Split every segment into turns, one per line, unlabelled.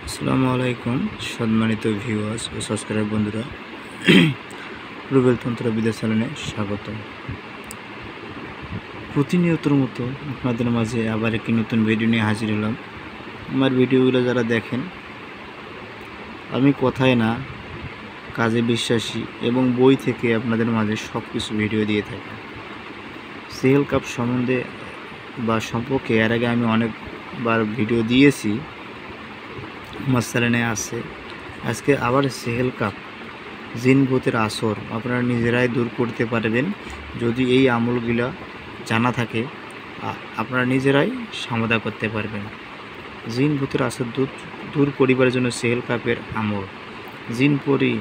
আসসালামু আলাইকুম সম্মানিত ভিউয়ার্স ও সাবস্ক্রাইবার বন্ধুরা, রুবেল তন্ত্রবিদ্যা চ্যানেলে স্বাগত। প্রতিনিয়তর মতো আপনাদের মাঝে আবার একটি নতুন ভিডিও নিয়ে হাজির হলাম। আমার ভিডিওগুলো যারা দেখেন, আমি কথায় না কাজে বিশ্বাসী এবং বই থেকে আপনাদের মাঝে সব কিছু ভিডিও দিয়ে থাকি। সেহেল কাপ সম্বন্ধে বা সম্পর্কে এর আগে আমি অনেকবার ভিডিও দিয়েছি, আমার চ্যানেলে আছে। আজকে আবার সেহেল কাপ জিন ভূতের আসর আপনারা নিজেরাই দূর করতে পারবেন যদি এই আমলগুলা জানা থাকে। আপনারা নিজেরাই সমাধা করতে পারবেন। জিন ভূতের আসর দূর করিবার জন্য সেহেল কাপের আমল। জিন পরি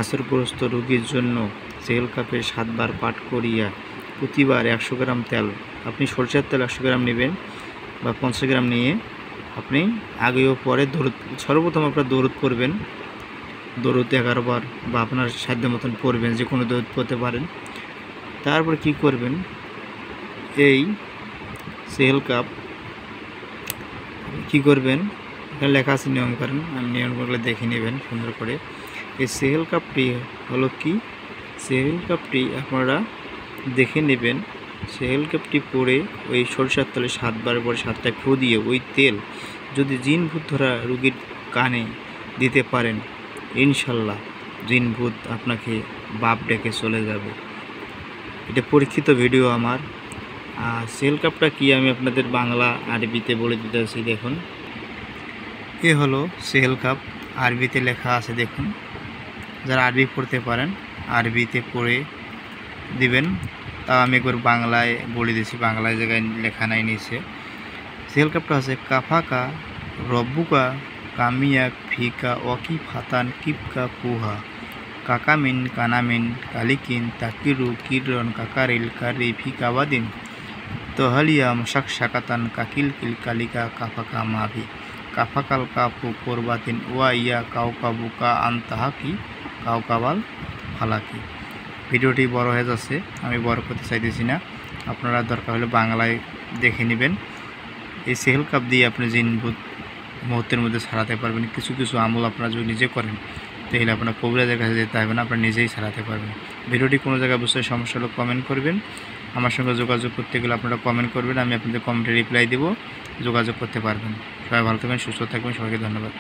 আসরগ্রস্ত রোগীর জন্য সেহেল কাপের 7 বার পাঠ করিয়া প্রতিবার 100 গ্রাম তেল, আপনি সরষের তেল 100 গ্রাম নেবেন বা 50 গ্রাম নিয়ে আপনি আগে ও পরে দরুদ, সর্বপ্রথম আপনার দরুদ পড়বেন। দরুদ 11 বার বা আপনার সাধ্য মতন পড়বেন, যে কোনো দরুদ পড়তে পারেন। তারপর কি করবেন, এই সেহেল কাপ কি করবেন, এখানে লেখা আছে নিয়মকরণ, নিয়মগুলো দেখে নেবেন সুন্দর করে। এই সেহেল কাপটি হলো কি, সেহেল কাপটি আপনারা দেখে নেবেন। সেহেল কাপটি পরে ওই সরষের তেলে 7 বার পরে 7টা ফু দিয়ে ওই তেল যদি জিন ভূত ধরা রোগীর কানে দিতে পারেন, ইনশাল্লাহ জিন ভূত আপনাকে বাপ ডেকে চলে যাবে। এটা পরীক্ষিত ভিডিও আমার। সেহেল কাপটা কি আমি আপনাদের বাংলা আরবিতে বলে দিতেছি। দেখুন, এ হলো সেহেল কাপ, আরবিতে লেখা আছে দেখুন। যারা আরবি পড়তে পারেন আরবিতে পড়ে দিবেন। তাও আমি একবার বাংলায় বলে দিয়েছি, বাংলায় জায়গায় লেখা নাই নিচে। সেহেল কাপটা আছে কাফাকা রব্বুকা কামিয়া ফিকা ওয়াকি ফাতান কিপকা পুহা কাকামিন কানামিন কালিকিন তাকিরু কিরন কাকারিল কারি ফিকাবাদিন তহালিয়া মশাক শাকাতান কাকিল কিল কালিকা কাফাকা মাভি কাফাকাল কাফু কোরবাতিন ওয়া ইয়া কাউকাবুকা আনতাহাকি কাউকাবাল ফালাকি। ভিডিওটি বড় হয়ে যাচ্ছে, আমি বড় করতে চাইতেছি না, আপনারা দরকার হলে বাংলায় দেখে নেবেন। এই সেহেল কাপ দিয়ে আপনি জিন ভূত মুহূর্তের মধ্যে ছাড়াতে পারবেন। কিছু কিছু আমল আপনারা যদি নিজে করেন তাহলে আপনার কবিরাজের কাছে যেতে হবে না, আপনারা নিজেই ছাড়াতে পারবেন। ভিডিওটি কোনো জায়গায় বুঝতে সমস্যা হলে কমেন্ট করবেন। আমার সঙ্গে যোগাযোগ করতে গেলে আপনারা কমেন্ট করবেন, আমি আপনাদের কমেন্টে রিপ্লাই দেবো, যোগাযোগ করতে পারবেন। সবাই ভালো থাকবেন, সুস্থ থাকবেন, সবাইকে ধন্যবাদ।